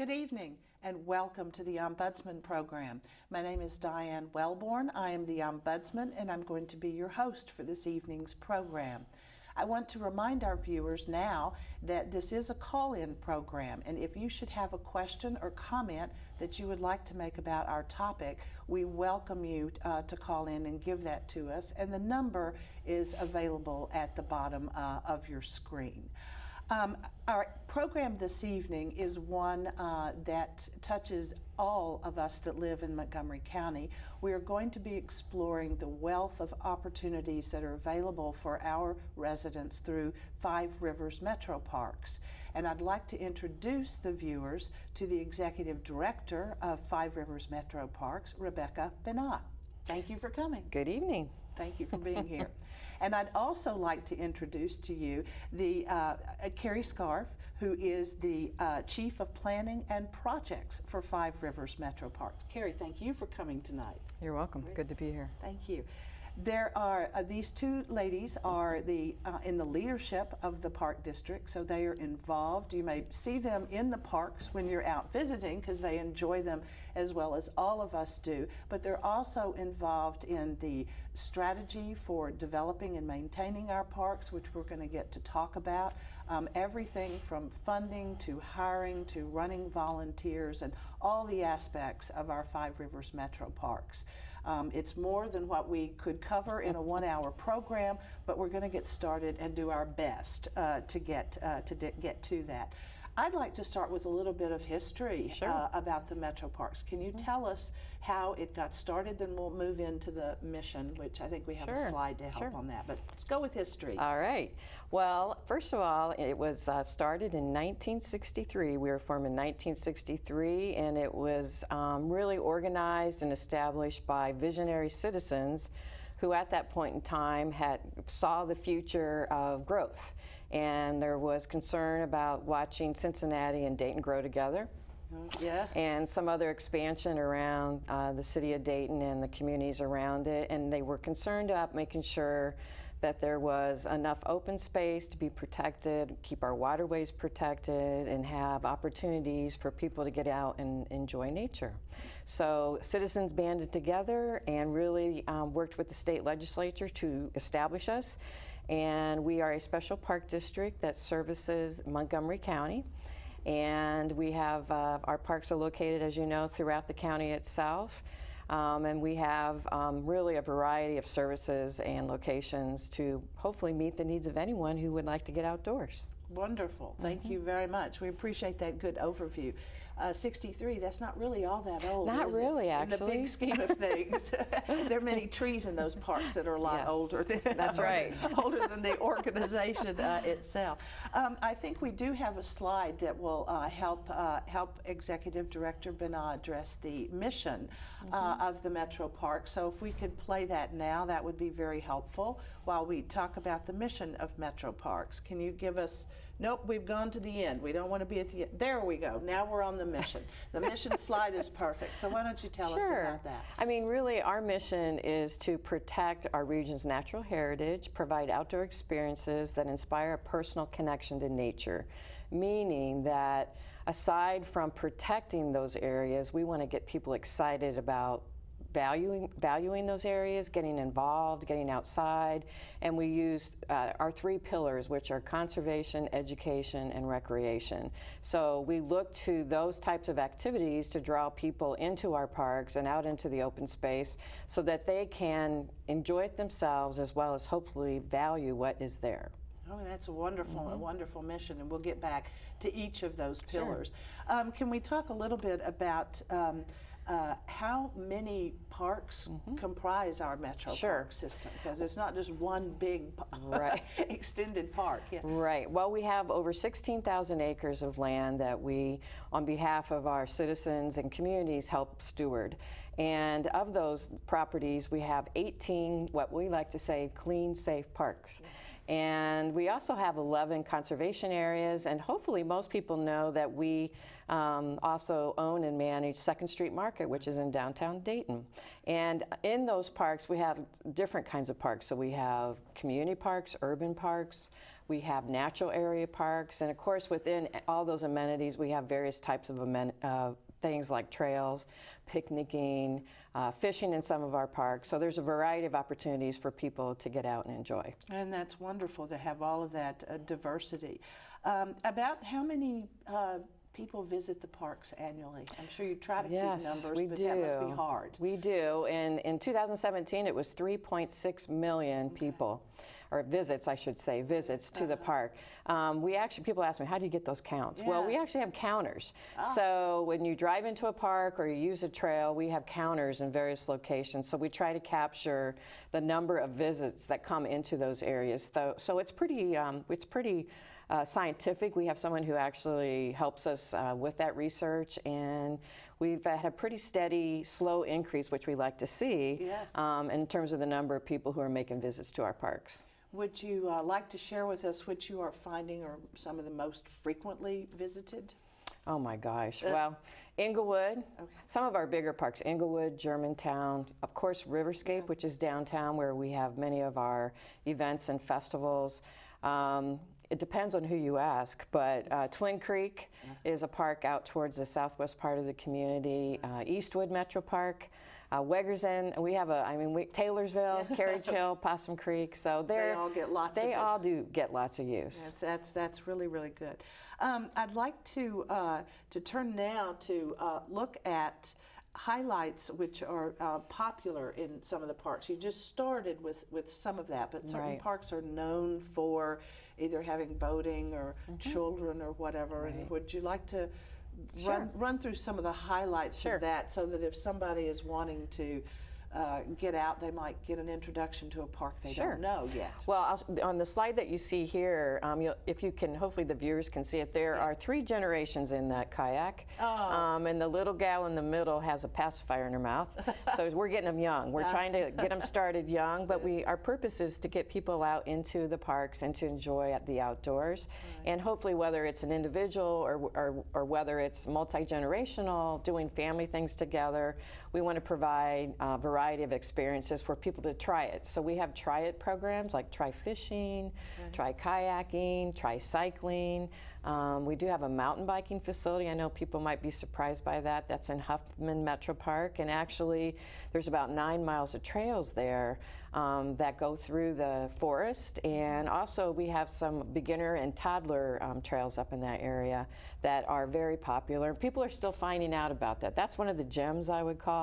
Good evening and welcome to the Ombudsman program. My name is Diane Wellborn. I am the Ombudsman and I'm going to be your host for this evening's program. I want to remind our viewers now that this is a call-in program, and if you should have a question or comment that you would like to make about our topic, we welcome you to call in and give that to us, and the number is available at the bottom of your screen. Our program this evening is one that touches all of us that live in Montgomery County. We are going to be exploring the wealth of opportunities that are available for our residents through Five Rivers Metro Parks. And I'd like to introduce the viewers to the Executive Director of Five Rivers Metro Parks, Rebecca Benat. Thank you for coming. Good evening. Thank you for being here. And I'd also like to introduce to you the Carrie Scarf, who is the Chief of Planning and Projects for Five Rivers Metro Parks. Carrie, thank you for coming tonight. You're welcome. Good to be here. Thank you. There are these two ladies are in the leadership of the park district, so they are involved. You may see them in the parks when you're out visiting because they enjoy them as well as all of us do, but they're also involved in the strategy for developing and maintaining our parks, which we're going to get to talk about. Everything from funding to hiring to running volunteers and all the aspects of our Five Rivers Metro Parks. It's more than what we could cover in a one-hour program, but we're going to get started and do our best to get to that. I'd like to start with a little bit of history about the Metro Parks. Can you tell us how it got started? Then we'll move into the mission, which I think we have a slide to help on that. But let's go with history. All right. Well, first of all, it was started in 1963. We were formed in 1963, and it was really organized and established by visionary citizens who at that point in time saw the future of growth. And there was concern about watching Cincinnati and Dayton grow together. And some other expansion around the city of Dayton and the communities around it. And they were concerned about making sure that there was enough open space to be protected, keep our waterways protected, and have opportunities for people to get out and enjoy nature. So citizens banded together and really worked with the state legislature to establish us. And we are a special park district that services Montgomery County. And we have, our parks are located, as you know, throughout the county itself. And we have really a variety of services and locations to hopefully meet the needs of anyone who would like to get outdoors. Wonderful. Thank you very much. We appreciate that good overview. 63, that's not really all that old, Not really, actually. In the big scheme of things. There are many trees in those parks that are a lot older than that's right. older than the organization itself. I think we do have a slide that will help Executive Director Benat address the mission of the Metro Park. So if we could play that now, that would be very helpful while we talk about the mission of Metro Parks. Can you give us? Nope, we've gone to the end. We don't want to be at the end. There we go. Now we're on the mission. The mission slide is perfect. So why don't you tell us about that? I mean, really, our mission is to protect our region's natural heritage, provide outdoor experiences that inspire a personal connection to nature, meaning that aside from protecting those areas, we want to get people excited about valuing those areas, getting involved, getting outside, and we use our three pillars, which are conservation, education, and recreation. So we look to those types of activities to draw people into our parks and out into the open space so that they can enjoy it themselves as well as hopefully value what is there. Oh, that's a wonderful, a wonderful mission, and we'll get back to each of those pillars. Can we talk a little bit about how many parks comprise our Metro Park system? Because it's not just one big extended park. Right. Well, we have over 16,000 acres of land that we, on behalf of our citizens and communities, help steward. And of those properties, we have 18, what we like to say, clean, safe parks. And we also have 11 conservation areas, and hopefully most people know that we also own and manage 2nd Street Market, which is in downtown Dayton. And in those parks, we have different kinds of parks. So we have community parks, urban parks, We have natural area parks, and of course within all those amenities we have various types of things like trails, picnicking, fishing in some of our parks. So there's a variety of opportunities for people to get out and enjoy. And that's wonderful to have all of that diversity. About how many people visit the parks annually? I'm sure you try to keep numbers, but that must be hard. We do. And in 2017, it was 3.6 million people, or visits, I should say, visits to the park. People ask me, how do you get those counts? Well, we actually have counters. So when you drive into a park or you use a trail, we have counters in various locations. So we try to capture the number of visits that come into those areas. So it's pretty scientific. We have someone who actually helps us with that research, and we've had a pretty steady, slow increase, which we like to see in terms of the number of people who are making visits to our parks. Would you like to share with us what you are finding are some of the most frequently visited? Oh my gosh. Well, Inglewood, some of our bigger parks, Inglewood, Germantown, of course Riverscape, which is downtown where we have many of our events and festivals. It depends on who you ask, but Twin Creek is a park out towards the southwest part of the community. Eastwood Metro Park, Wegersen, we have Taylorsville, Carriage Hill, Possum Creek. So they all get lots. They all do get lots of use. That's really, really good. I'd like to turn now to look at highlights which are popular in some of the parks. You just started with some of that, but certain parks are known for either having boating or children or whatever. And would you like to run through some of the highlights of that, so that if somebody is wanting to get out, they might get an introduction to a park they don't know yet? Well, on the slide that you see here, if you can, hopefully the viewers can see it, there are 3 generations in that kayak. And the little gal in the middle has a pacifier in her mouth. So we're getting them young. We're trying to get them started young, but our purpose is to get people out into the parks and to enjoy the outdoors. And hopefully whether it's an individual or whether it's multi-generational, doing family things together, we want to provide a variety of experiences for people to try it. So we have try it programs like try fishing, try kayaking, try cycling. We do have a mountain biking facility. I know people might be surprised by that. That's in Huffman Metro Park, and actually there's about 9 miles of trails there that go through the forest, and also we have some beginner and toddler trails up in that area that are very popular, and people are still finding out about that. That's one of the gems, I would call,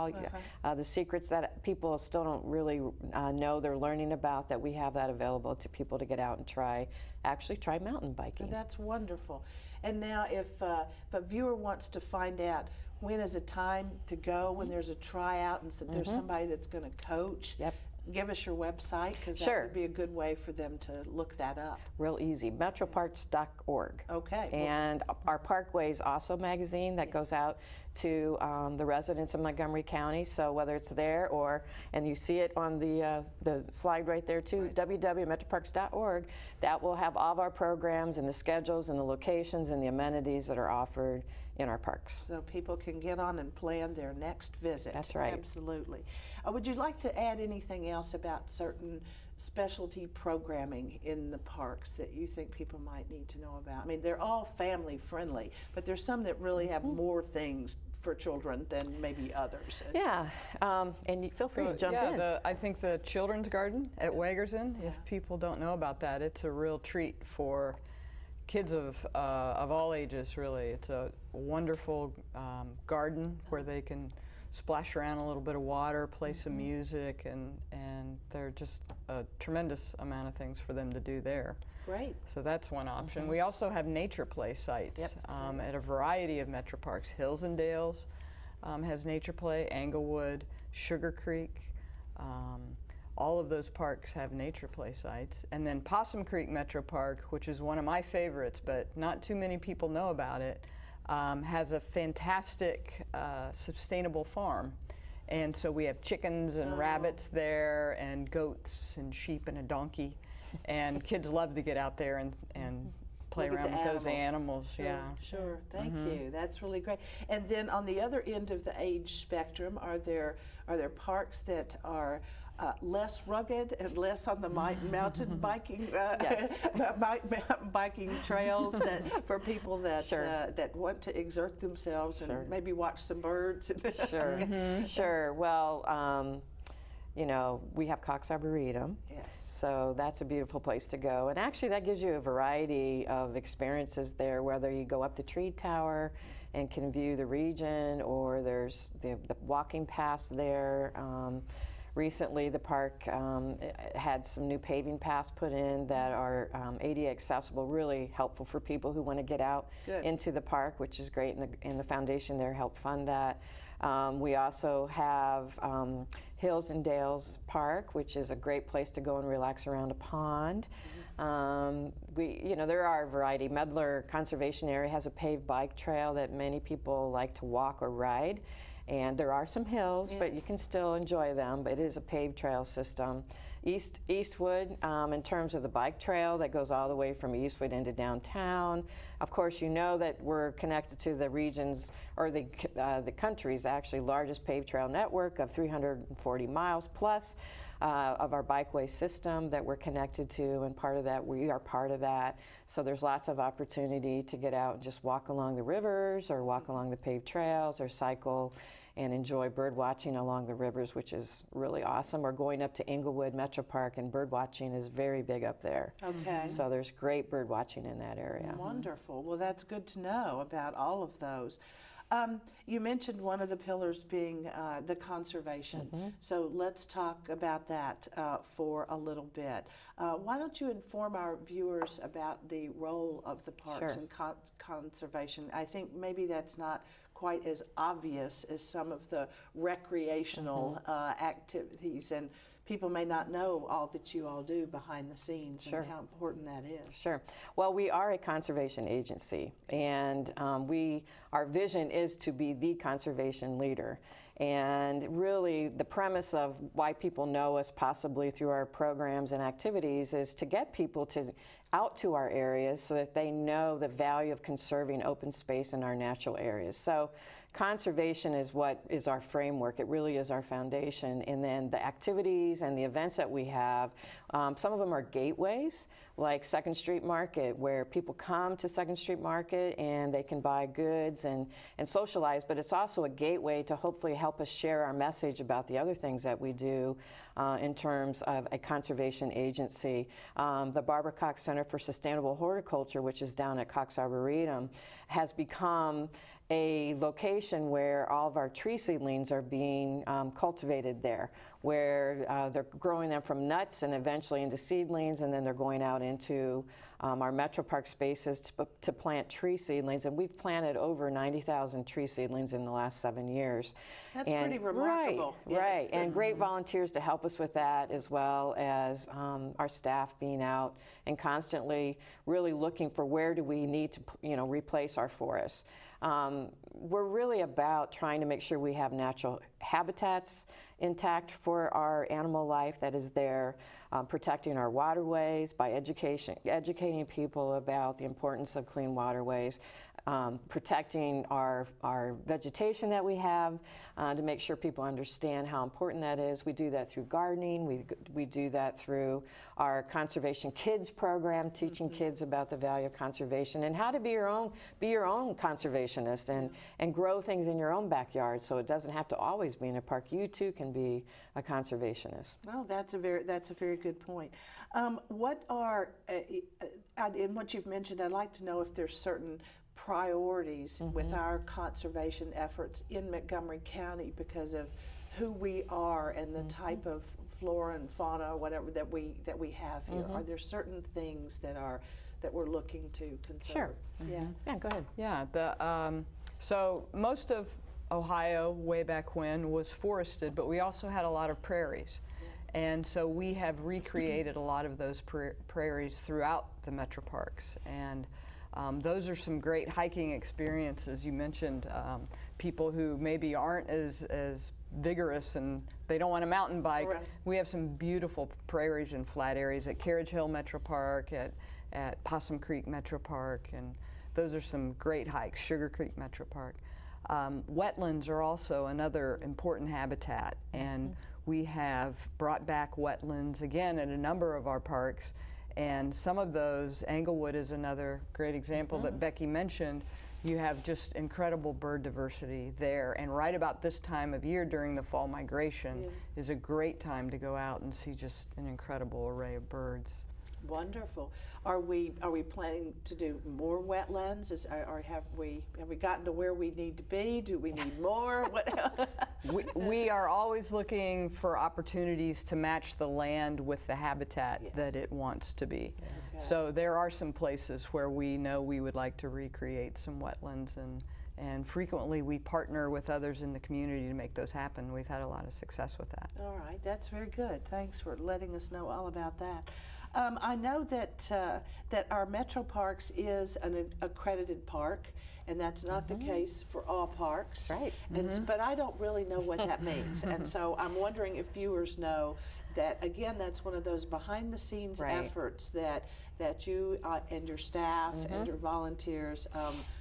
the secrets that people still don't really know they're learning about, that we have that available to people to get out and actually try mountain biking. That's wonderful. And now if a viewer wants to find out when is a time to go, when there's a tryout and so there's somebody that's going to coach, give us your website, because that would be a good way for them to look that up. Real easy, metroparks.org. Okay. And our Parkways also magazine that goes out to the residents of Montgomery County. So whether it's there and you see it on the slide right there too, www.metroparks.org, that will have all of our programs and the schedules and the locations and the amenities that are offered in our parks. So people can get on and plan their next visit. That's right. Absolutely. Would you like to add anything else about certain specialty programming in the parks that you think people might need to know about? I mean, they're all family friendly, but there's some that really have more things for children than maybe others. Yeah, and you feel free to jump in. I think the Children's Garden at Wegersen, if people don't know about that, it's a real treat for kids of all ages, really. It's a wonderful garden where they can splash around a little bit of water, play some music, and there are just a tremendous amount of things for them to do there. Great. So that's one option. We also have nature play sites at a variety of metro parks. Hills and Dales has nature play, Englewood, Sugar Creek. All of those parks have nature play sites. And then Possum Creek Metro Park, which is one of my favorites, but not too many people know about it, has a fantastic sustainable farm. And so we have chickens and rabbits there, and goats and sheep and a donkey. And kids love to get out there and play around with those animals. Sure. Thank you. That's really great. And then on the other end of the age spectrum, are there parks that are less rugged and less on the mountain biking biking trails that for people that that want to exert themselves and maybe watch some birds. Sure, sure. Well, you know, we have Cox Arboretum. Yes. So that's a beautiful place to go. And actually that gives you a variety of experiences there, whether you go up the tree tower and can view the region, or there's the walking paths there. Recently, the park had some new paving paths put in that are ADA accessible, really helpful for people who want to get out into the park, which is great, and the foundation there helped fund that. We also have Hills and Dales Park, which is a great place to go and relax around a pond. You know, there are a variety. Medlar Conservation Area has a paved bike trail that many people like to walk or ride. And there are some hills, but you can still enjoy them, but it is a paved trail system. Eastwood, in terms of the bike trail that goes all the way from Eastwood into downtown. Of course, you know that we're connected to the region's, or the country's actually largest paved trail network of 340 miles plus of our bikeway system that we're connected to, and part of that, we are part of that. So there's lots of opportunity to get out and just walk along the rivers, or walk along the paved trails, or cycle and enjoy bird watching along the rivers, which is really awesome, or going up to Inglewood Metro Park, and bird watching is very big up there. Okay. So there's great bird watching in that area. Wonderful. Well, that's good to know about all of those. You mentioned one of the pillars being the conservation. So let's talk about that for a little bit. Why don't you inform our viewers about the role of the parks in conservation? I think maybe that's not quite as obvious as some of the recreational activities, and people may not know all that you all do behind the scenes and how important that is. Sure. Well, we are a conservation agency, and our vision is to be the conservation leader. And really, the premise of why people know us possibly through our programs and activities is to get people out to our areas so that they know the value of conserving open space in our natural areas. So conservation is what is our framework. It really is our foundation. And then the activities and the events that we have, some of them are gateways, like Second Street Market, where people come to Second Street Market and they can buy goods and socialize, but it's also a gateway to hopefully help us share our message about the other things that we do in terms of a conservation agency. The Barbara Cox Center for Sustainable Horticulture, which is down at Cox Arboretum, has become a location where all of our tree seedlings are being cultivated there, where they're growing them from nuts and eventually into seedlings, and then they're going out into our Metro Park spaces to plant tree seedlings. And we've planted over 90,000 tree seedlings in the last 7 years. That's pretty remarkable. Right, and great volunteers to help us with that, as well as our staff being out and constantly really looking for where do we need to replace our forests. We're really about trying to make sure we have natural habitats intact for our animal life that is there, protecting our waterways by educating people about the importance of clean waterways, protecting our vegetation that we have to make sure people understand how important that is. We do that through gardening. We do that through our Conservation Kids program, teaching kids about the value of conservation and how to be your own conservationist and grow things in your own backyard, so it doesn't have to always be in a park. You too can be a conservationist. Well, that's a very good point. What are in what you've mentioned, I'd like to know if there's certain priorities with our conservation efforts in Montgomery County because of who we are and the type of flora and fauna or whatever that we have here. Are there certain things that we're looking to conserve? Sure. Yeah, go ahead. Yeah, so most of Ohio way back when was forested, but we also had a lot of prairies. And so we have recreated a lot of those prairies throughout the metro parks. And those are some great hiking experiences. You mentioned people who maybe aren't as vigorous and they don't want to mountain bike. Right. We have some beautiful prairies and flat areas at Carriage Hill Metro Park, at Possum Creek Metro Park, and those are some great hikes. Sugar Creek Metro Park. Wetlands are also another important habitat, and We have brought back wetlands, again, at a number of our parks. And some of those, Englewood is another great example that Becky mentioned. You have just incredible bird diversity there. And right about this time of year during the fall migration is a great time to go out and see just an incredible array of birds. Wonderful. Are we planning to do more wetlands? Or have we gotten to where we need to be? Do we need more? What? we are always looking for opportunities to match the land with the habitat that it wants to be. Okay. So there are some places where we know we would like to recreate some wetlands, and frequently we partner with others in the community to make those happen. We've had a lot of success with that. All right, that's very good. Thanks for letting us know all about that. I know that that our Metro Parks is an accredited park, and that's not the case for all parks. Right. And but I don't really know what that means, and so I'm wondering if viewers know that. Again, that's one of those behind-the-scenes efforts that you and your staff and your volunteers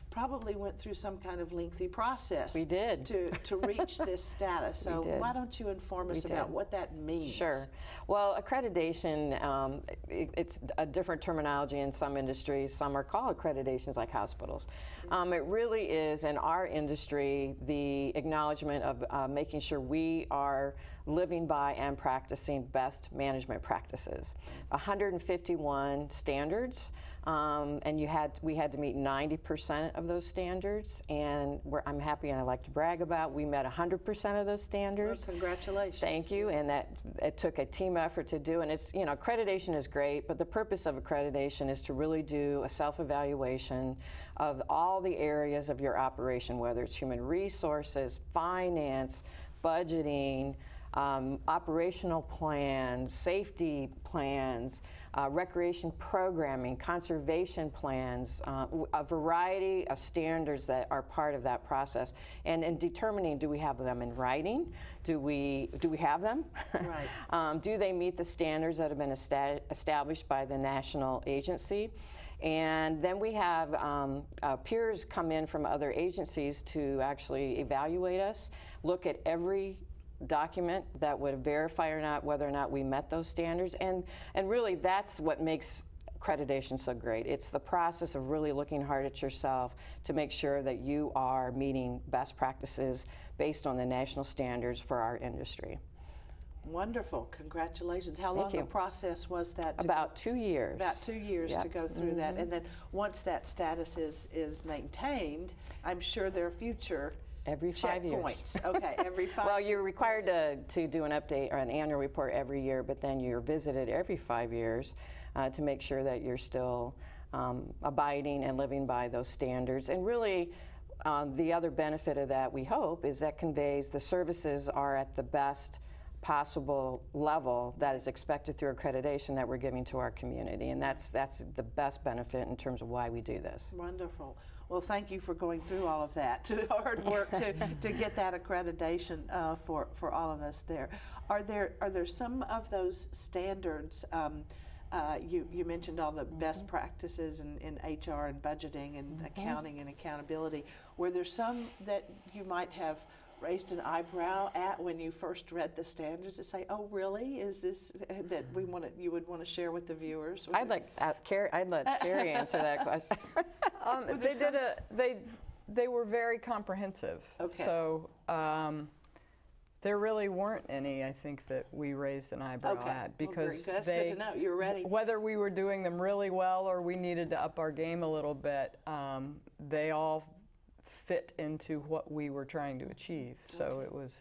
probably went through some kind of lengthy process. We did. To reach this status. So why don't you inform us about what that means? Sure. Well, accreditation, it's a different terminology in some industries. Some are called accreditations like hospitals. It really is, in our industry, the acknowledgement of making sure we are living by and practicing best management practices. 151 standards. And we had to meet 90% of those standards, and I'm happy and I like to brag about we met 100% of those standards. Well, congratulations. Thank you, and it took a team effort to do, and it's, accreditation is great, but the purpose of accreditation is to really do a self-evaluation of all the areas of your operation, whether it's human resources, finance, budgeting, operational plans, safety plans, recreation programming, conservation plans, a variety of standards that are part of that process. And in determining, do we have them in writing? Do we have them? Right. Do they meet the standards that have been established by the national agency? And then we have peers come in from other agencies to actually evaluate us, look at every document that would verify or not whether or not we met those standards, and really that's what makes accreditation so great. It's the process of really looking hard at yourself to make sure that you are meeting best practices based on the national standards for our industry. Wonderful. Congratulations. How long a process was that? About 2 years. About 2 years to go through that, and then once that status is maintained, I'm sure there are future every 5 years. Checkpoints. Okay, every 5 well, you're required to do an update or an annual report every year, but then you're visited every 5 years to make sure that you're still abiding and living by those standards. And really, the other benefit of that, we hope, is that conveys the services are at the best possible level that is expected through accreditation that we're giving to our community. And that's the best benefit in terms of why we do this. Wonderful. Well, thank you for going through all of that, hard work to get that accreditation for all of us there. Are there some of those standards? You mentioned all the best practices in HR and budgeting and accounting and accountability. Were there some that you might have raised an eyebrow at when you first read the standards to say, "Oh, really? Is this that you would want to share with the viewers?" I'd let Carrie answer that question. They were very comprehensive. Okay. So there really weren't any, I think, that we raised an eyebrow at, because that's good to know. You were ready. Whether we were doing them really well or we needed to up our game a little bit, they all fit into what we were trying to achieve. So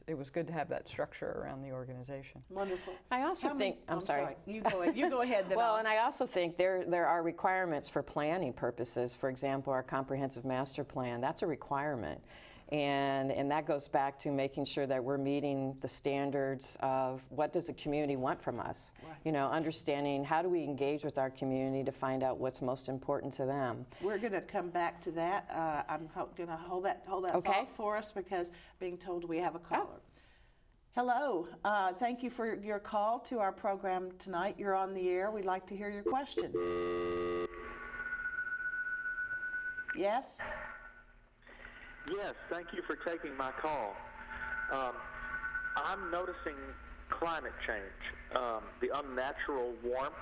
it was good to have that structure around the organization. Wonderful. I also think I'm sorry. You go ahead. Then well, and I also think there are requirements for planning purposes. For example, our comprehensive master plan, that's a requirement. And that goes back to making sure that we're meeting the standards of what does the community want from us. Right. Understanding how do we engage with our community to find out what's most important to them. We're going to come back to that. I'm going to hold that thought for us, because being told we have a caller. Oh. Hello. Thank you for your call to our program tonight. You're on the air. We'd like to hear your question. Yes? Yes, thank you for taking my call. I'm noticing climate change, the unnatural warmth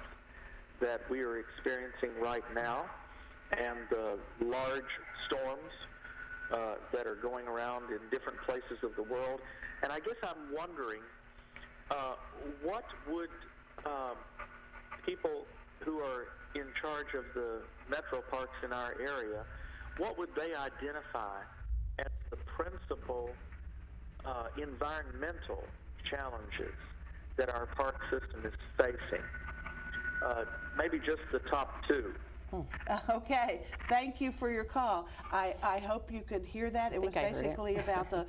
that we are experiencing right now, and the large storms that are going around in different places of the world. And I guess I'm wondering, what would people who are in charge of the metro parks in our area, what would they identify as the principal environmental challenges that our park system is facing? Maybe just the top two. Okay, thank you for your call. I hope you could hear that. It was basically about the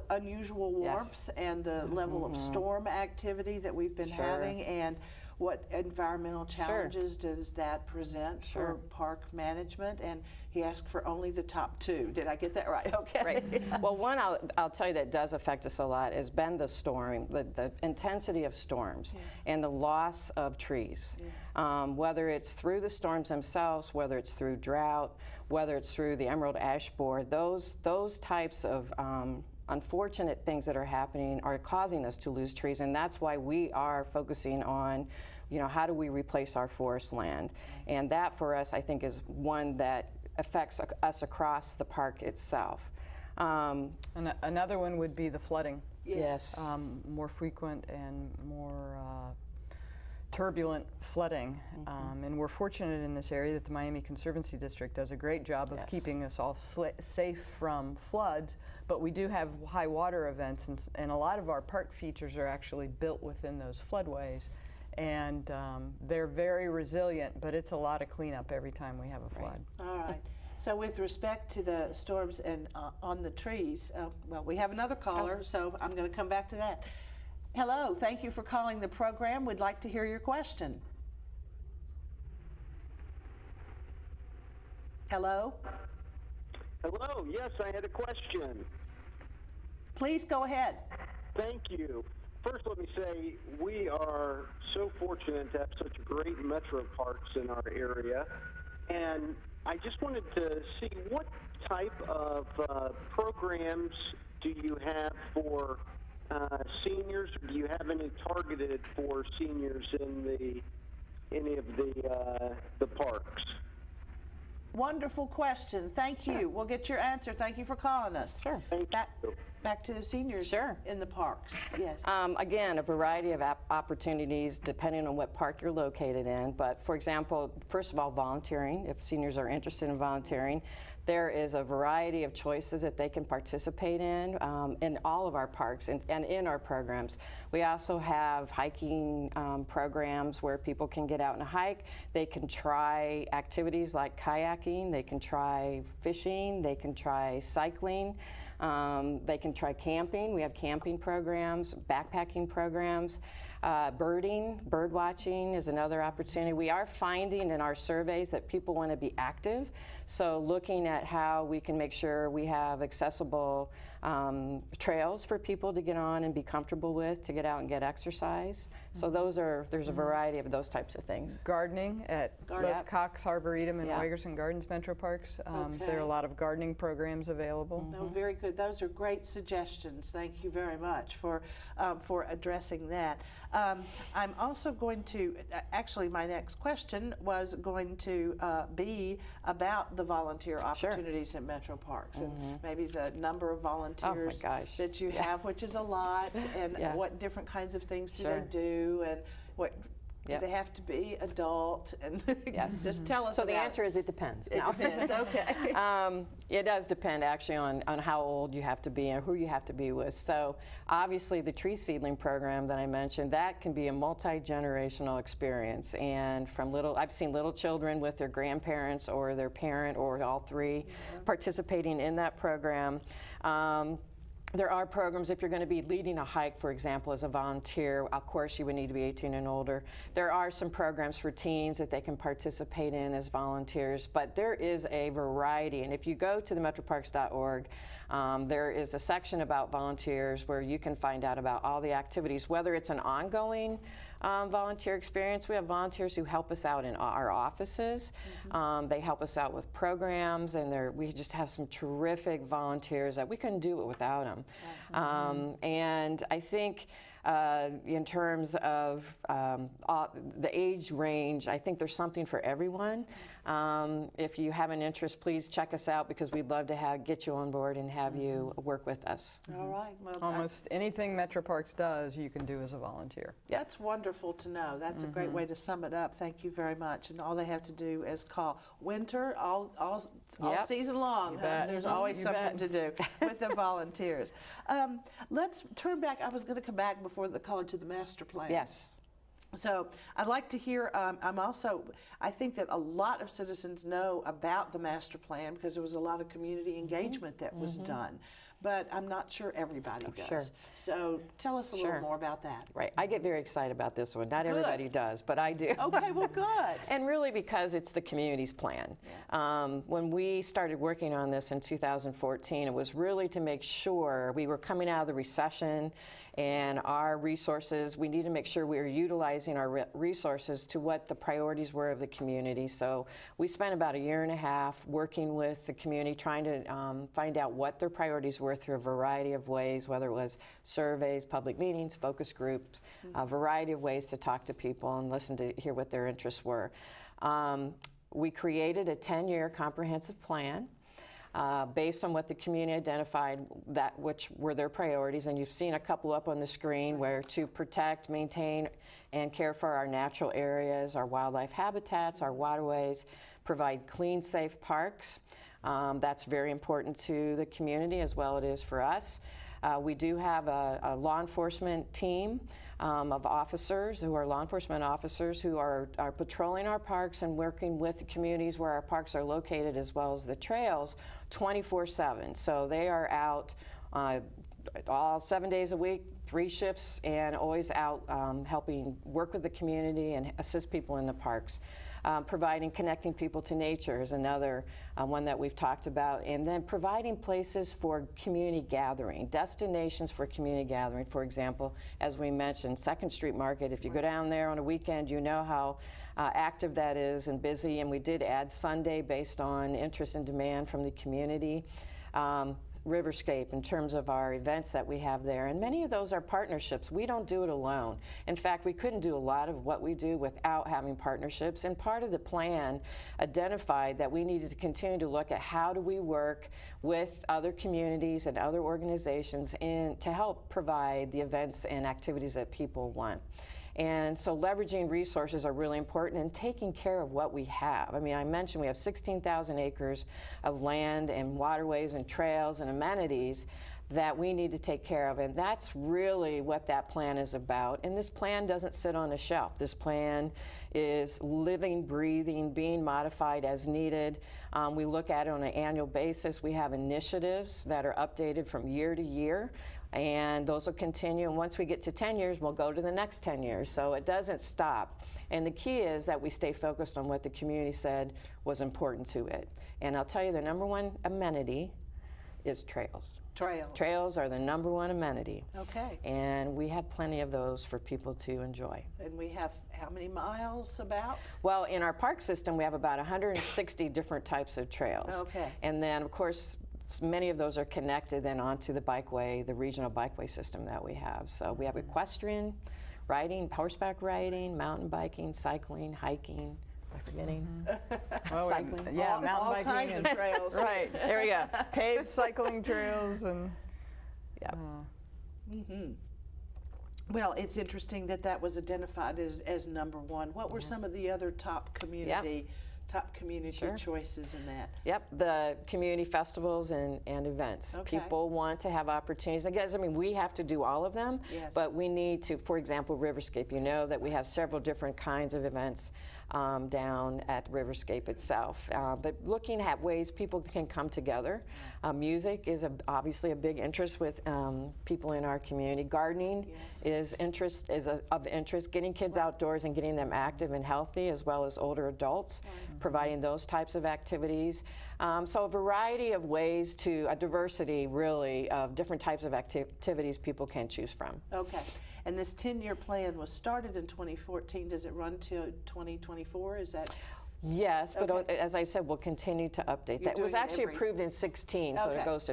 unusual warmth and the level of storm activity that we've been having, and what environmental challenges does that present for park management. And he asked for only the top two. Did I get that right? Okay. Right. Well, one I'll tell you that does affect us a lot has been the storm, the intensity of storms and the loss of trees. Whether it's through the storms themselves, whether it's through drought, whether it's through the emerald ash borer, those types of unfortunate things that are happening are causing us to lose trees, and that's why we are focusing on, how do we replace our forest land? And that for us, I think, is one that affects us across the park itself. Another one would be the flooding. Yes. More frequent and more turbulent flooding. And we're fortunate in this area that the Miami Conservancy District does a great job of keeping us all safe from floods, but we do have high water events, and a lot of our park features are actually built within those floodways. And they're very resilient, but it's a lot of cleanup every time we have a flood. All right. So with respect to the storms and on the trees, well, we have another caller, so I'm going to come back to that. Hello, thank you for calling the program. We'd like to hear your question. Hello? Hello, yes, I had a question. Please go ahead. Thank you. First, let me say we are so fortunate to have such great metro parks in our area, and I just wanted to see what type of programs do you have for seniors? Do you have any targeted for seniors in any of the parks? Wonderful question. Thank you. We'll get your answer. Thank you for calling us. Sure. Back to the seniors in the parks. Yes. Again, a variety of opportunities depending on what park you're located in. But for example, first of all, volunteering. If seniors are interested in volunteering, there is a variety of choices that they can participate in all of our parks and in our programs. We also have hiking programs where people can get out and hike. They can try activities like kayaking. They can try fishing. They can try cycling. They can try camping. We have camping programs, backpacking programs. Bird watching is another opportunity. We are finding in our surveys that people want to be active, so looking at how we can make sure we have accessible trails for people to get on and be comfortable with, to get out and get exercise. So there's a variety of those types of things. Gardening at both Cox Arboretum and Weigerson Gardens Metro Parks. There are a lot of gardening programs available. Oh, very good. Those are great suggestions. Thank you very much for addressing that. I'm also going to, actually my next question was going to be about the volunteer opportunities at Metro Parks and maybe the number of volunteers that you have, which is a lot, and what different kinds of things do they do, and what do they have to be adult, and just tell us. So the answer is it depends. It depends. Okay. It does depend actually on how old you have to be and who you have to be with. So obviously the tree seedling program that I mentioned, that can be a multi-generational experience, and I've seen little children with their grandparents or their parent or all three participating in that program. There are programs, if you're going to be leading a hike, for example, as a volunteer, of course you would need to be 18 and older. There are some programs for teens that they can participate in as volunteers, but there is a variety. And if you go to themetroparks.org, there is a section about volunteers where you can find out about all the activities, whether it's an ongoing volunteer experience. We have volunteers who help us out in our offices. They help us out with programs, and we just have some terrific volunteers that we couldn't do it without them. And I think In terms of the age range, I think there's something for everyone. If you have an interest, please check us out, because we'd love to get you on board and have you work with us. All right. Well, Almost anything Metro Parks does, you can do as a volunteer. that's wonderful to know. That's a great way to sum it up. Thank you very much. And all they have to do is call. Winter, all Yep. season long. There's always something to do with the volunteers. Let's turn back. I was going to come back before the color to the master plan. Yes. So I'd like to hear, I think that a lot of citizens know about the master plan because there was a lot of community engagement that was done. But I'm not sure everybody does. Sure. So tell us a little more about that. Right. I get very excited about this one. Not everybody does, but I do. Okay, well, good. And really because it's the community's plan. When we started working on this in 2014, it was really to make sure we were coming out of the recession, and our resources, we need to make sure we are utilizing our resources to what the priorities were of the community. So we spent about 1.5 years working with the community, trying to find out what their priorities were through a variety of ways, whether it was surveys, public meetings, focus groups, a variety of ways to talk to people and listen to hear what their interests were. We created a 10-year comprehensive plan based on what the community identified, which were their priorities, and you've seen a couple up on the screen, where to protect, maintain, and care for our natural areas, our wildlife habitats, our waterways, provide clean, safe parks. That's very important to the community as well it is for us. We do have a law enforcement team of officers who are law enforcement officers who are patrolling our parks and working with the communities where our parks are located, as well as the trails, 24/7. So they are out all 7 days a week, 3 shifts, and always out helping work with the community and assist people in the parks. Connecting people to nature is another one that we've talked about, and then providing places for community gathering, destinations for community gathering. For example, as we mentioned, 2nd Street Market, if you go down there on a weekend, you know how active that is and busy, and we did add Sunday based on interest and demand from the community. Riverscape in terms of our events that we have there, and many of those are partnerships. We don't do it alone. In fact, we couldn't do a lot of what we do without having partnerships, and part of the plan identified that we needed to continue to look at how do we work with other communities and other organizations to help provide the events and activities that people want. And so leveraging resources are really important, and taking care of what we have. I mean, I mentioned we have 16,000 acres of land and waterways and trails and amenities that we need to take care of, and that's really what that plan is about. And this plan doesn't sit on a shelf. This plan is living, breathing, being modified as needed. We look at it on an annual basis. We have initiatives that are updated from year to year, and those will continue. And once we get to 10 years, we'll go to the next 10 years. So it doesn't stop. And the key is that we stay focused on what the community said was important to it. And I'll tell you, the #1 amenity is trails. Trails. Trails are the #1 amenity. Okay. And we have plenty of those for people to enjoy. And we have how many miles about? Well, in our park system, we have about 160 different types of trails. Okay. And then, of course, many of those are connected then onto the bikeway, the regional bikeway system that we have. So we have equestrian, riding, horseback riding, mountain biking, cycling, hiking. Am I forgetting? Cycling. Yeah, mountain all biking. kinds and, of trails. Right. There we go. Paved cycling trails and. Yeah. Well, it's interesting that that was identified as #1. What were some of the other top community Sure. choices in that? Yep, the community festivals and events. Okay. People want to have opportunities. I guess, I mean, we have to do all of them, Yes. but we need to, for example, Riverscape, you know that we have several different kinds of events down at Riverscape itself. But looking at ways people can come together. Music is obviously a big interest with people in our community. Gardening is of interest. Getting kids outdoors and getting them active and healthy, as well as older adults, providing those types of activities. So a variety of ways a diversity really of different types of activities people can choose from. Okay. And this 10-year plan was started in 2014. Does it run to 2024? Is that? Yes, but Okay. as I said, we'll continue to update You're that. It was doing it actually every- approved in 16, so Okay. it goes to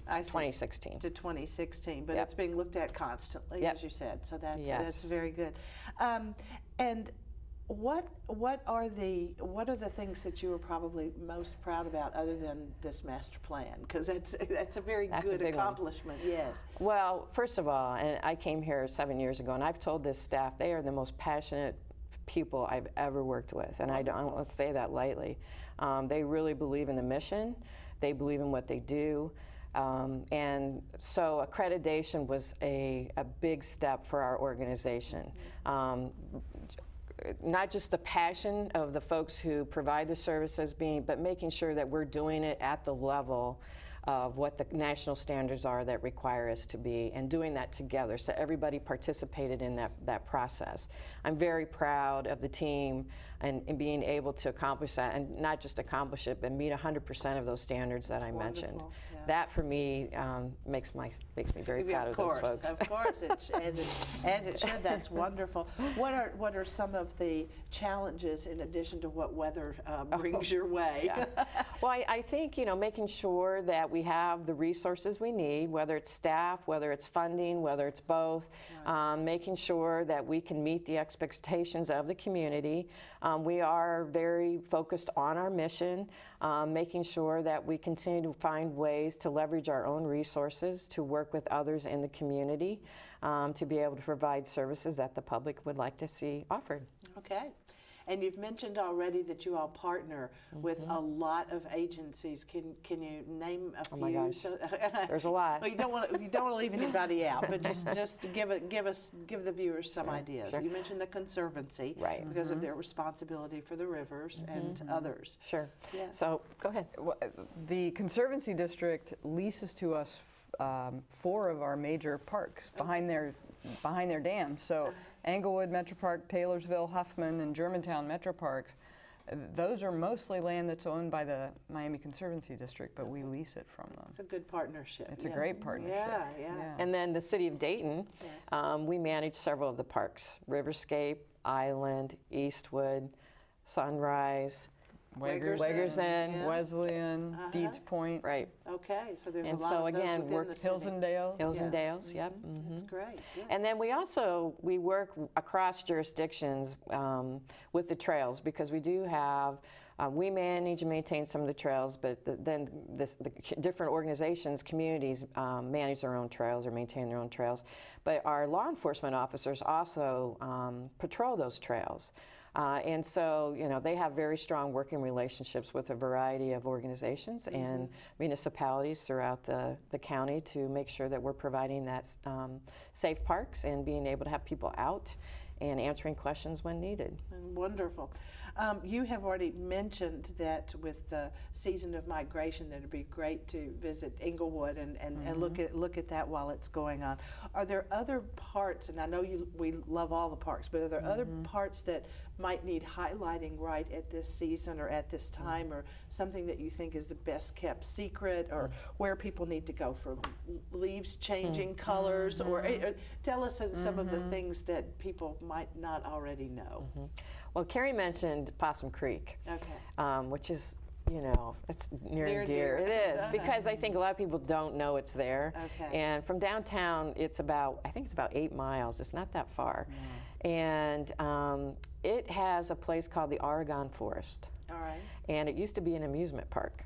I see. 2016. To 2016, but Yep. it's being looked at constantly, Yep. as you said. So that's Yes. very good. And what are the things that you were probably most proud about, other than this master plan? Because that's a very That's a good big one. accomplishment. Yes. Well, first of all, and I came here 7 years ago, and I've told this staff they are the most passionate people I've ever worked with, and I don't want to say that lightly. They really believe in the mission. They believe in what they do. And so accreditation was a big step for our organization. Not just the passion of the folks who provide the services, but making sure that we're doing it at the level of what the national standards are that require us to be, and doing that together, so everybody participated in that process. I'm very proud of the team and being able to accomplish that, and not just accomplish it, but meet 100% of those standards that I mentioned. Wonderful, yeah. That for me makes me very proud of those folks. Of course, as it should. That's wonderful. What are some of the challenges in addition to what weather brings your way? Yeah. Well, I think making sure that we have the resources we need, whether it's staff, whether it's funding, whether it's both, making sure that we can meet the expectations of the community. We are very focused on our mission, making sure that we continue to find ways to leverage our own resources to work with others in the community, to be able to provide services that the public would like to see offered. Okay. And you've mentioned already that you all partner with a lot of agencies. Can you name a few? Oh my gosh, there's a lot. Well, you don't want to leave anybody out, but just to give the viewers some ideas. Sure. You mentioned the Conservancy, Right. because of their responsibility for the rivers and others. Sure. Yeah. So go ahead. Well, the Conservancy District leases to us 4 of our major parks behind their dams. So Englewood Metro Park, Taylorsville, Huffman, and Germantown Metro Parks, those are mostly land that's owned by the Miami Conservancy District, but we lease it from them. It's a good partnership. It's a great partnership. Yeah. And then the city of Dayton, we manage several of the parks: Riverscape, Island, Eastwood, Sunrise, Wagerson, yeah. Wesleyan, Deeds Point, right? Okay, so there's And a lot so of those again, within we're the city. Hills and Dales. Hills and Yeah. Dales, yep. That's great. Yeah. And then we work across jurisdictions with the trails, because we do have, we manage and maintain some of the trails, but then the different organizations, communities manage their own trails or maintain their own trails. But our law enforcement officers also patrol those trails. And so, they have very strong working relationships with a variety of organizations and municipalities throughout the county to make sure that we're providing that safe parks and being able to have people out and answering questions when needed. Wonderful. You have already mentioned that with the season of migration, that it'd be great to visit Englewood and look at that while it's going on. Are there other parts, and I know we love all the parks, but are there other parts that might need highlighting right at this season or at this time, or something that you think is the best kept secret, or where people need to go for leaves changing colors, or tell us some of the things that people might not already know? Well, Carrie mentioned Possum Creek, which is, it's near and dear. It is, because I think a lot of people don't know it's there. Okay. And from downtown, I think it's about 8 miles. It's not that far. And it has a place called the Oregon Forest. All right. And it used to be an amusement park.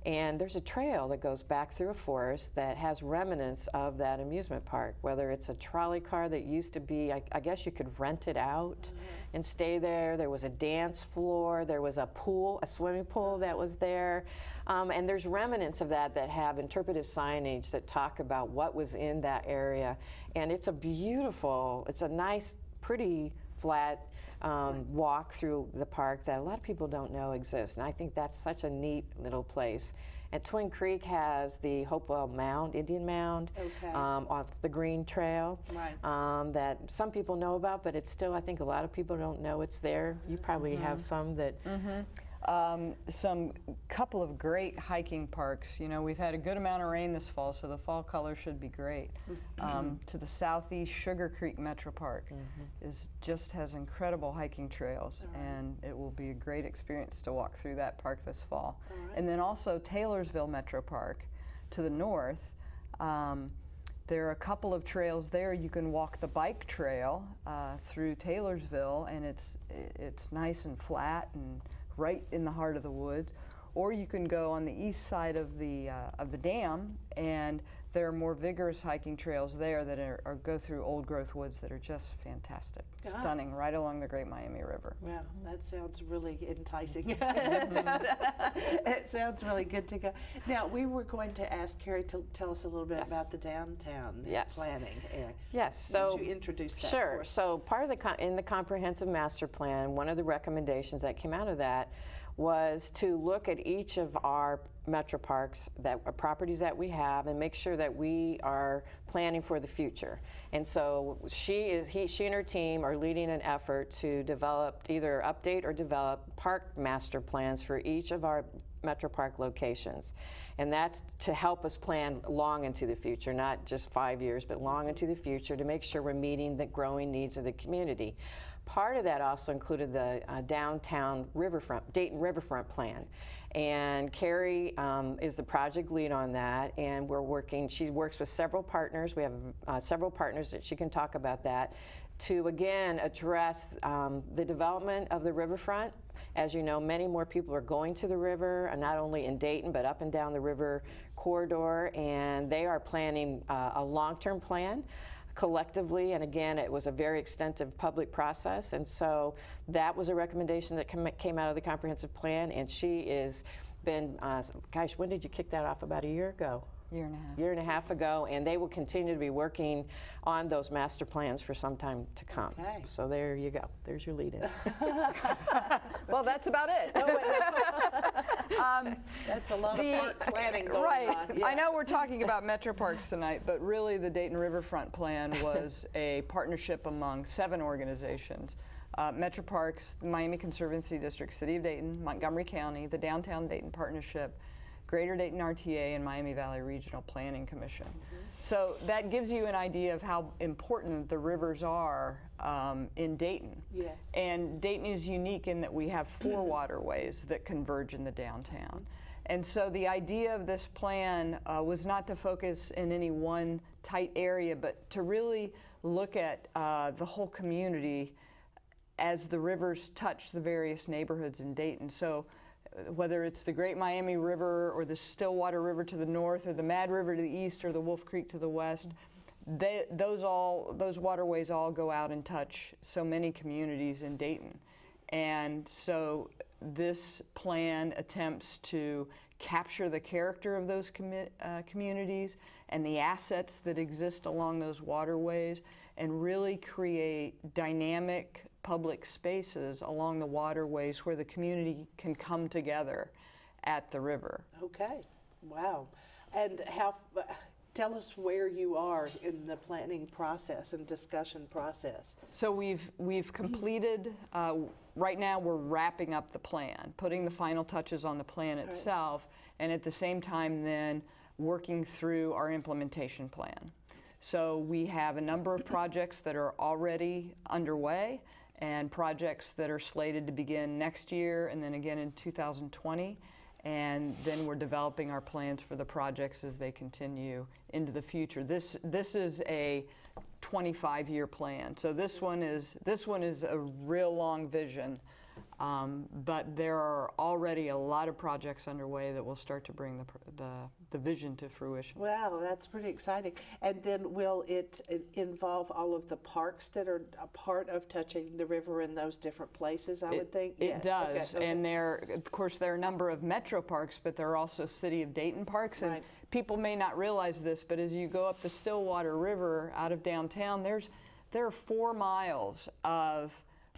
And there's a trail that goes back through a forest that has remnants of that amusement park, whether it's a trolley car that used to be, I guess you could rent it out and stay there. There was a dance floor. There was a pool, a swimming pool that was there. And there's remnants of that have interpretive signage that talk about what was in that area. And it's a nice, pretty flat walk through the park that a lot of people don't know exists. And I think that's such a neat little place. And Twin Creek has the Hopewell Mound, Indian Mound, off the Green Trail, that some people know about, but it's still, I think a lot of people don't know it's there. You probably have some that Some couple of great hiking parks. You know, we've had a good amount of rain this fall, so the fall color should be great. To the southeast, Sugar Creek Metro Park has incredible hiking trails, and it will be a great experience to walk through that park this fall. And then also Taylorsville Metro Park to the north. There are a couple of trails there. You can walk the bike trail through Taylorsville, and it's nice and flat and right in the heart of the woods. Or you can go on the east side of the dam, and there are more vigorous hiking trails there that go through old growth woods that are just fantastic, stunning, right along the Great Miami River. Well, that sounds really enticing. It sounds really good to go. Now, we were going to ask Carrie to tell us a little bit about the downtown planning. Yes, so would you introduce that sure. for us? So part of in the comprehensive master plan, one of the recommendations that came out of that was to look at each of our metro parks, properties that we have, and make sure that we are planning for the future. And so she and her team are leading an effort to develop, either update or develop park master plans for each of our metro park locations. And that's to help us plan long into the future, not just 5 years, but long into the future, to make sure we're meeting the growing needs of the community. Part of that also included the downtown riverfront, Dayton riverfront plan. And Carrie is the project lead on that, and she works with several partners. We have several partners that she can talk about that, to again address the development of the riverfront. As you know, many more people are going to the river, not only in Dayton, but up and down the river corridor, and they are planning a long-term plan collectively, and again, it was a very extensive public process, and so that was a recommendation that came out of the comprehensive plan, and she has been, gosh, when did you kick that off? About a year ago? Year and a half ago, and they will continue to be working on those master plans for some time to come. Okay. So there you go. There's your lead-in. Well, that's about it. That's a lot of park planning going on. Yes. I know we're talking about metro parks tonight, but really the Dayton Riverfront Plan was a partnership among 7 organizations. Metro Parks, Miami Conservancy District, City of Dayton, Montgomery County, the Downtown Dayton Partnership, Greater Dayton RTA, and Miami Valley Regional Planning Commission. So that gives you an idea of how important the rivers are in Dayton. Yes. And Dayton is unique in that we have 4 waterways that converge in the downtown. And so the idea of this plan was not to focus in any one tight area, but to really look at the whole community as the rivers touch the various neighborhoods in Dayton. So whether it's the Great Miami River or the Stillwater River to the north, or the Mad River to the east, or the Wolf Creek to the west, those waterways all go out and touch so many communities in Dayton. And so this plan attempts to capture the character of those communities and the assets that exist along those waterways, and really create dynamic public spaces along the waterways where the community can come together at the river. Okay, wow. And tell us where you are in the planning process and discussion process. So we've completed, right now we're wrapping up the plan, putting the final touches on the plan itself, and at the same time then working through our implementation plan. So we have a number of projects that are already underway, and projects that are slated to begin next year and then again in 2020. And then we're developing our plans for the projects as they continue into the future. This is a 25-year plan. So this one is a real long vision. But there are already a lot of projects underway that will start to bring the vision to fruition. Wow, that's pretty exciting. And then will it involve all of the parks that are a part of touching the river in those different places, I would think? It does. Okay. And of course, there are a number of metro parks, but there are also City of Dayton parks. And people may not realize this, but as you go up the Stillwater River out of downtown, there are 4 miles of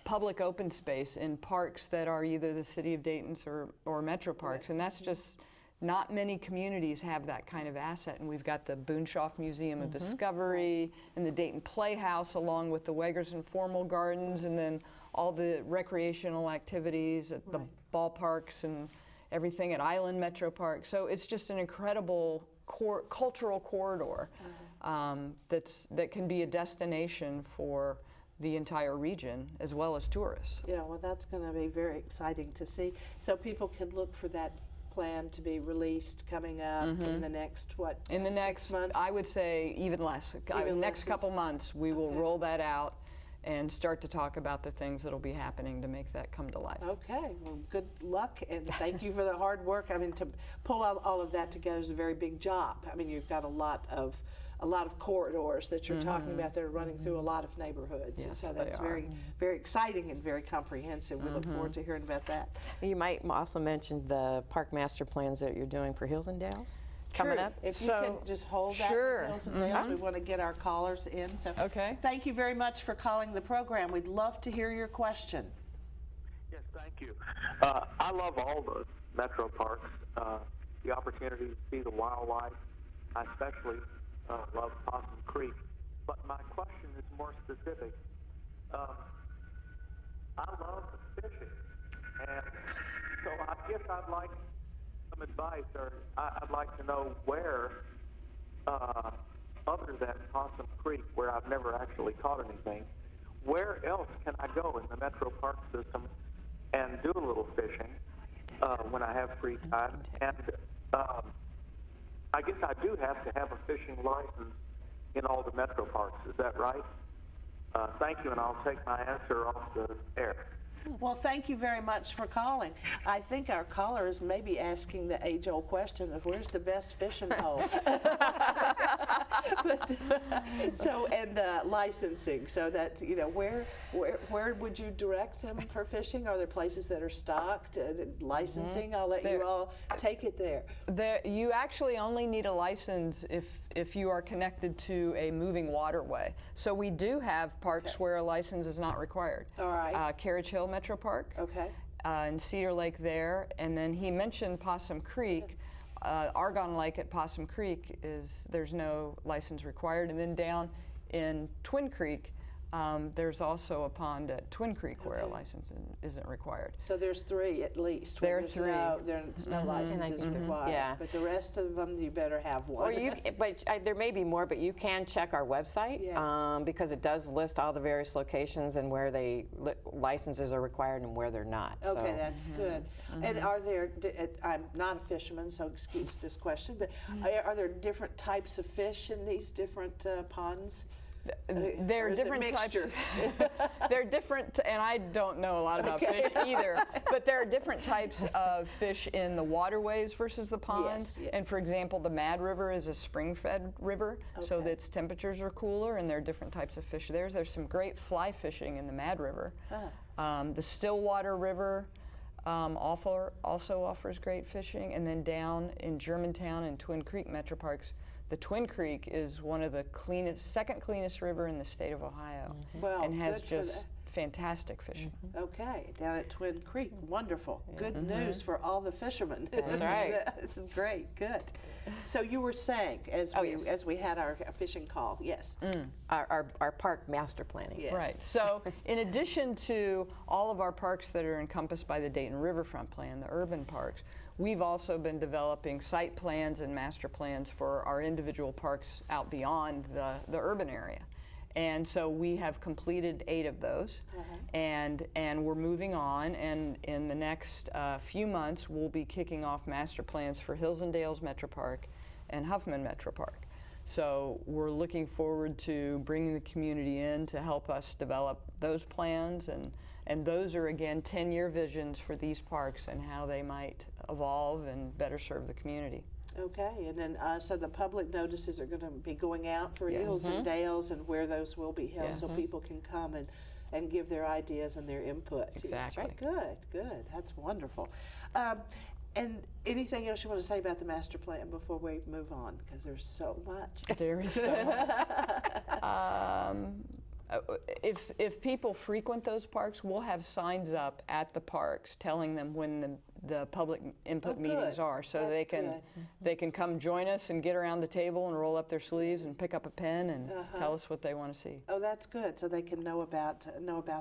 public open space in parks that are either the City of Dayton's or metro parks, and that's just, not many communities have that kind of asset. And we've got the Boonshoff Museum of Discovery and the Dayton Playhouse, along with the Weggers Informal Gardens, and then all the recreational activities at the ballparks and everything at Island Metro Park. So it's just an incredible cultural corridor that can be a destination for the entire region as well as tourists. Yeah, well, that's going to be very exciting to see. So people can look for that plan to be released coming up in the next, what, in the 6 next months? I would say even less. Next couple months, we will roll that out and start to talk about the things that will be happening to make that come to life. Okay, well, good luck, and thank you for the hard work. I mean, to pull out all of that together is a very big job. I mean, you've got a lot of corridors that you're talking about that are running through a lot of neighborhoods. Yes, so that's they are. very exciting and very comprehensive. We look forward to hearing about that. You might also mention the park master plans that you're doing for Hills and Dales coming up. If you can just hold that, Sure. Hills and Dales, we want to get our callers in. So Okay. thank you very much for calling the program. We'd love to hear your question. Yes, thank you. I love all the metro parks, the opportunity to see the wildlife. I especially love Possum Creek. But my question is more specific. I love fishing, and so I guess I'd like some advice, or I'd like to know where, other than Possum Creek, where I've never actually caught anything, where else can I go in the metro park system and do a little fishing when I have free time? And I guess I do have to have a fishing license in all the metro parks. Is that right? Thank you, and I'll take my answer off the air. Well, thank you very much for calling. I think our caller is maybe asking the age-old question of where's the best fishing hole. And licensing, so that, you know, where would you direct him for fishing? Are there places that are stocked? Licensing, I'll let you all take it there. You actually only need a license if you are connected to a moving waterway. So we do have parks where a license is not required. All right. Carriage Hill Metro Park. Okay. And Cedar Lake there, and then he mentioned Possum Creek. Argonne Lake at Possum Creek there's no license required, and then down in Twin Creek, there's also a pond at Twin Creek where a license isn't required. So there's 3 at least. There are 3. There's no licenses required. Yeah. But the rest of them, you better have one. Or there may be more, but you can check our website because it does list all the various locations and where licenses are required and where they're not. Okay, that's good. And are there, I'm not a fisherman, so excuse this question, but are there different types of fish in these different ponds? There are different types. They're different, and I don't know a lot about fish either. But there are different types of fish in the waterways versus the ponds. Yes. And for example, the Mad River is a spring-fed river, so that its temperatures are cooler, and there are different types of fish there. There's some great fly fishing in the Mad River. The Stillwater River also offers great fishing, and then down in Germantown and Twin Creek Metro Parks. The Twin Creek is one of the second cleanest river in the state of Ohio, and has just fantastic fishing. Okay, down at Twin Creek, wonderful. Good news for all the fishermen. That's right. This is great, good. So you were saying, as we had our fishing call, yes. Our park master planning. Yes. Right, so in addition to all of our parks that are encompassed by the Dayton Riverfront Plan, the urban parks, we've also been developing site plans and master plans for our individual parks out beyond the urban area. And so we have completed 8 of those, and we're moving on, and in the next few months we'll be kicking off master plans for Hills and Dales Metro Park and Huffman Metro Park. So we're looking forward to bringing the community in to help us develop those plans, and those are again 10-year visions for these parks and how they might evolve and better serve the community. Okay, and then so the public notices are going to be going out for Hills and Dales and where those will be held, so people can come and give their ideas and their input. Exactly. Good, that's wonderful. And anything else you want to say about the master plan before we move on? Because there's so much. There is so much. If people frequent those parks, we'll have signs up at the parks telling them when the public input Oh, meetings good. are, so That's they good. can come join us and get around the table and roll up their sleeves and pick up a pen and tell us what they want to see. Oh, that's good. So they can know about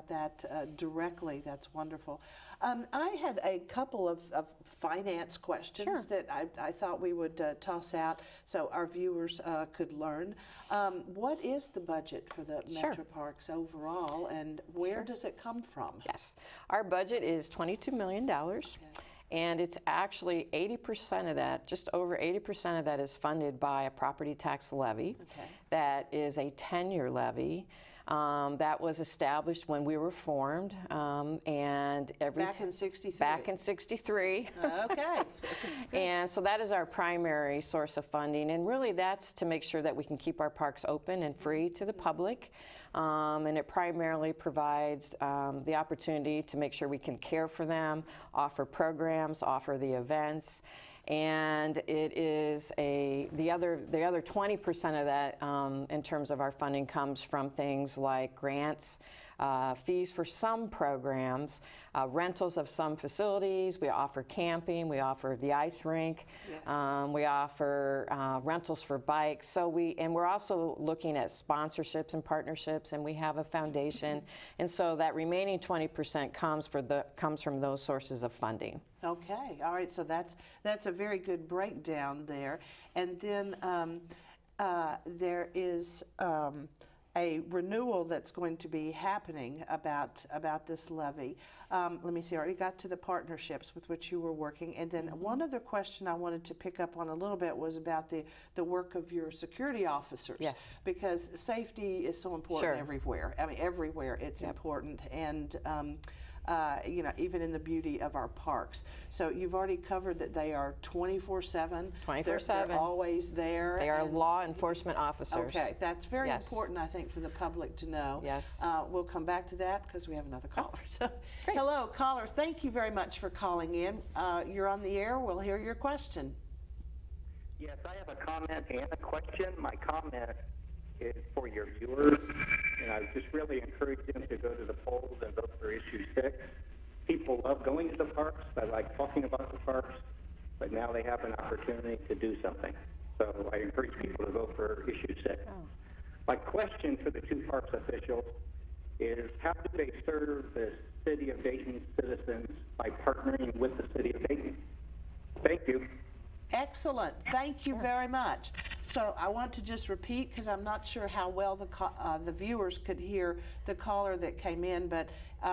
that directly. That's wonderful. I had a couple of finance questions Sure. that I thought we would toss out so our viewers could learn. What is the budget for the Sure. Metro Parks overall, and where does it come from? Yes, our budget is $22 million. And it's actually 80% of that, just over 80% of that is funded by a property tax levy. Okay. That is a 10-year levy. That was established when we were formed, and Back in '63. Back in '63. Okay. And so that is our primary source of funding, and really that's to make sure that we can keep our parks open and free to the public. And it primarily provides the opportunity to make sure we can care for them, offer programs, offer the events. And it is the other 20% of that in terms of our funding comes from things like grants, fees for some programs, rentals of some facilities. We offer camping. We offer the ice rink. Yeah. We offer rentals for bikes. So we're also looking at sponsorships and partnerships, and we have a foundation. And so that remaining 20% comes from those sources of funding. Okay, all right, so that's a very good breakdown there. And then there is a renewal that's going to be happening about this levy. Let me see, I already got to the partnerships with which you were working. And then one other question I wanted to pick up on a little bit was about the work of your security officers. Yes. Because safety is so important Sure. everywhere. I mean, everywhere it's important. And you know, even in the beauty of our parks. So you've already covered that they are 24/7. 24/7. They're always there. They are and- law enforcement officers. Okay, that's very Yes. important, I think, for the public to know. Yes. We'll come back to that because we have another caller. So, great. hello, caller. Thank you very much for calling in. You're on the air. We'll hear your question. Yes, I have a comment and a question. My comment is for your viewers, and I just really encourage them to go to the polls and vote for issue 6. People love going to the parks. I like talking about the parks, but now they have an opportunity to do something. So I encourage people to vote for issue 6. Oh. My question for the two parks officials is, how do they serve the city of Dayton citizens by partnering with the city of Dayton? Thank you. Excellent. Thank you very much. So I want to just repeat because I'm not sure how well the viewers could hear the caller that came in, but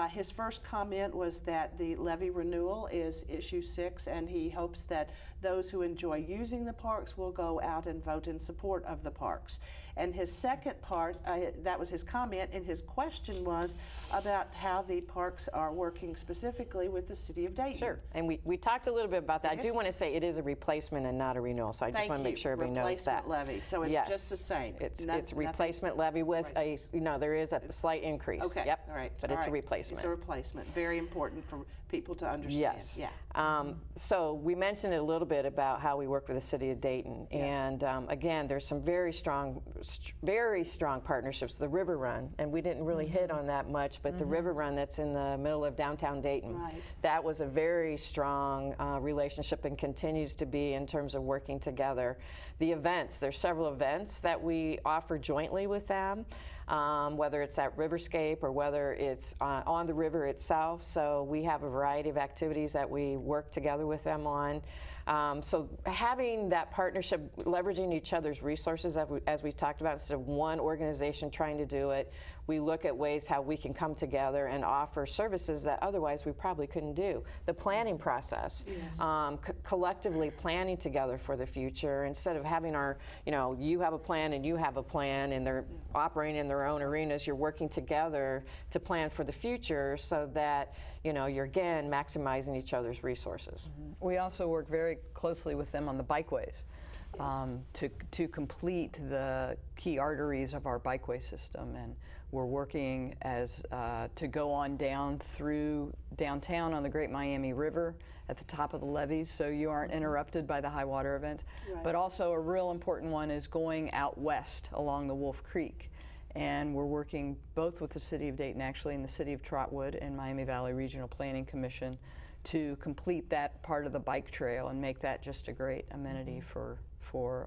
his first comment was that the levy renewal is issue 6, and he hopes that those who enjoy using the parks will go out and vote in support of the parks. And his second part, that was his comment, and his question was about how the parks are working specifically with the city of Dayton. Sure, and we talked a little bit about that. I do want to say it is a replacement and not a renewal, so I just want to make sure everybody knows that. Replacement levy, so it's Yes. just the same. It's Nothing- replacement levy with Right. there is a slight increase. Okay, Yep. all right. But all it's a right. replacement. It's a replacement. Very important for people to understand. Yes. Yeah. So we mentioned a little bit about how we work with the city of Dayton, and again, there's some very strong partnerships. The River Run, and we didn't really hit on that much, but the River Run that's in the middle of downtown Dayton, Right. that was a very strong relationship and continues to be in terms of working together. The events, there's several events that we offer jointly with them. Whether it's at Riverscape or whether it's on the river itself. So we have a variety of activities that we work together with them on. So having that partnership, leveraging each other's resources, as we talked about, instead of one organization trying to do it, we look at ways how we can come together and offer services that otherwise we probably couldn't do. The planning process, collectively planning together for the future, instead of having you have a plan and you have a plan, and they're operating in their own arenas. You're working together to plan for the future so that you're again maximizing each other's resources. We also work very closely with them on the bikeways to complete the key arteries of our bikeway system, and we're working to go on down through downtown on the Great Miami River at the top of the levees, so you aren't interrupted by the high water event. Right. But also a real important one is going out west along the Wolf Creek. And we're working both with the city of Dayton, actually, and the city of Trotwood and Miami Valley Regional Planning Commission to complete that part of the bike trail and make that just a great amenity for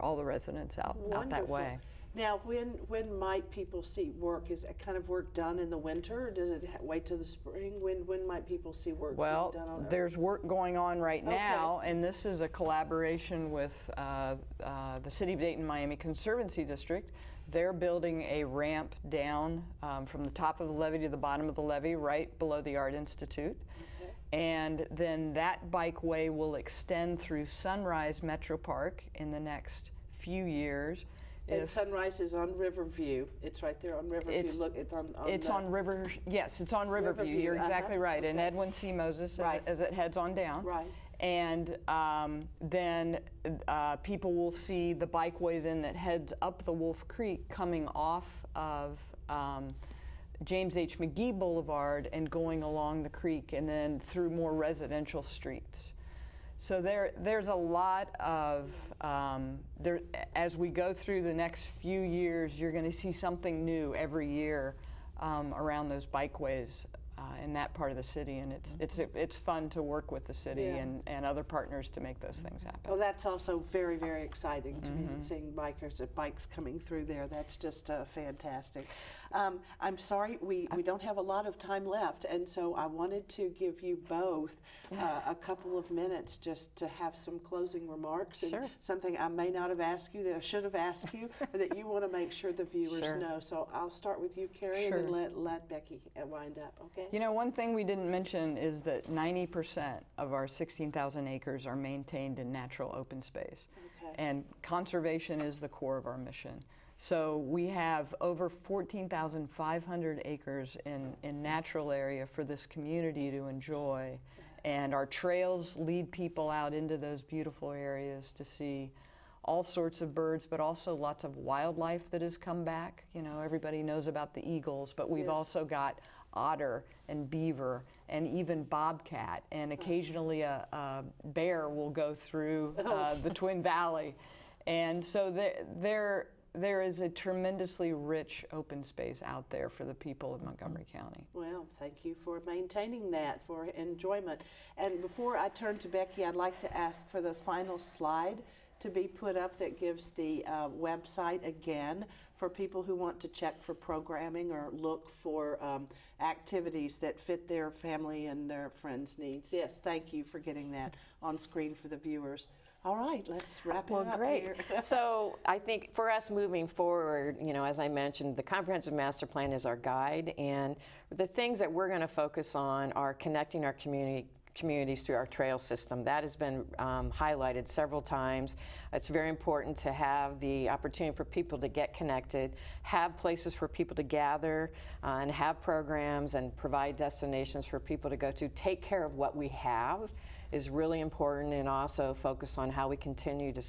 all the residents out that way. Now, when might people see work? Is that kind of work done in the winter, or does it wait till the spring? When might people see work being done on it? There's work going on right now, and this is a collaboration with the City of Dayton Miami Conservancy District. They're building a ramp down from the top of the levee to the bottom of the levee, right below the Art Institute. And then that bikeway will extend through Sunrise Metro Park in the next few years. And Sunrise is on Riverview. It's right there on Riverview. Look, it's on. It's on River. Yes, it's on Riverview. You're exactly right. Okay. And Edwin C. Moses as it heads on down. Right. And then people will see the bikeway then that heads up the Wolf Creek coming off of James H. McGee Boulevard and going along the creek and then through more residential streets. So there's a lot of, as we go through the next few years, you're going to see something new every year around those bikeways in that part of the city, and it's fun to work with the city and other partners to make those things happen. Well, that's also very, very exciting to be seeing bikes coming through there. That's just fantastic. I'm sorry, we don't have a lot of time left, and so I wanted to give you both a couple of minutes just to have some closing remarks and something I may not have asked you that I should have asked you, or that you want to make sure the viewers know. So I'll start with you, Carrie, and then let Becky wind up, okay? You know, one thing we didn't mention is that 90% of our 16,000 acres are maintained in natural open space. Okay. And conservation is the core of our mission. So we have over 14,500 acres in natural area for this community to enjoy. And our trails lead people out into those beautiful areas to see all sorts of birds, but also lots of wildlife that has come back. You know, everybody knows about the eagles, but we've also got otter and beaver and even bobcat, and occasionally a bear will go through the Twin Valley. And so there is a tremendously rich open space out there for the people of Montgomery County. Well, thank you for maintaining that, for enjoyment. And before I turn to Becky, I'd like to ask for the final slide to be put up that gives the website again for people who want to check for programming or look for activities that fit their family and their friends' needs. Yes, thank you for getting that on screen for the viewers. All right, let's wrap it up. Well, great. Here. So I think for us moving forward, you know, as I mentioned, the Comprehensive Master Plan is our guide, and the things that we're going to focus on are connecting our communities through our trail system. That has been highlighted several times. It's very important to have the opportunity for people to get connected, have places for people to gather, and have programs and provide destinations for people to go to. Take care of what we have is really important, and also focus on how we continue to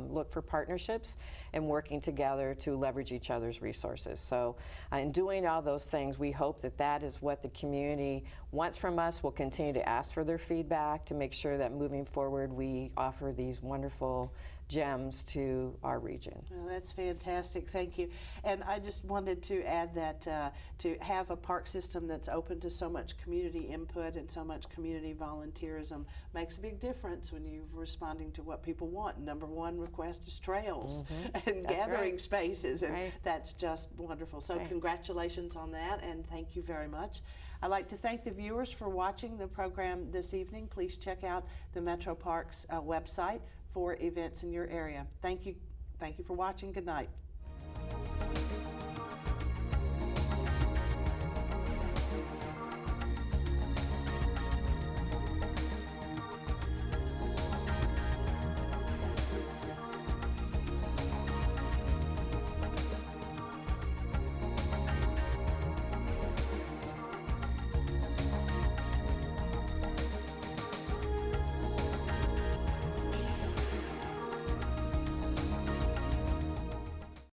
look for partnerships and working together to leverage each other's resources. So in doing all those things, we hope that that is what the community wants from us. We'll continue to ask for their feedback to make sure that moving forward we offer these wonderful gems to our region. Well, that's fantastic. Thank you. And I just wanted to add that to have a park system that's open to so much community input and so much community volunteerism makes a big difference when you're responding to what people want. Number one request is trails and gathering spaces, and that's just wonderful. So congratulations on that, and thank you very much. I'd like to thank the viewers for watching the program this evening. Please check out the Metro Parks website for events in your area. Thank you for watching. Good night.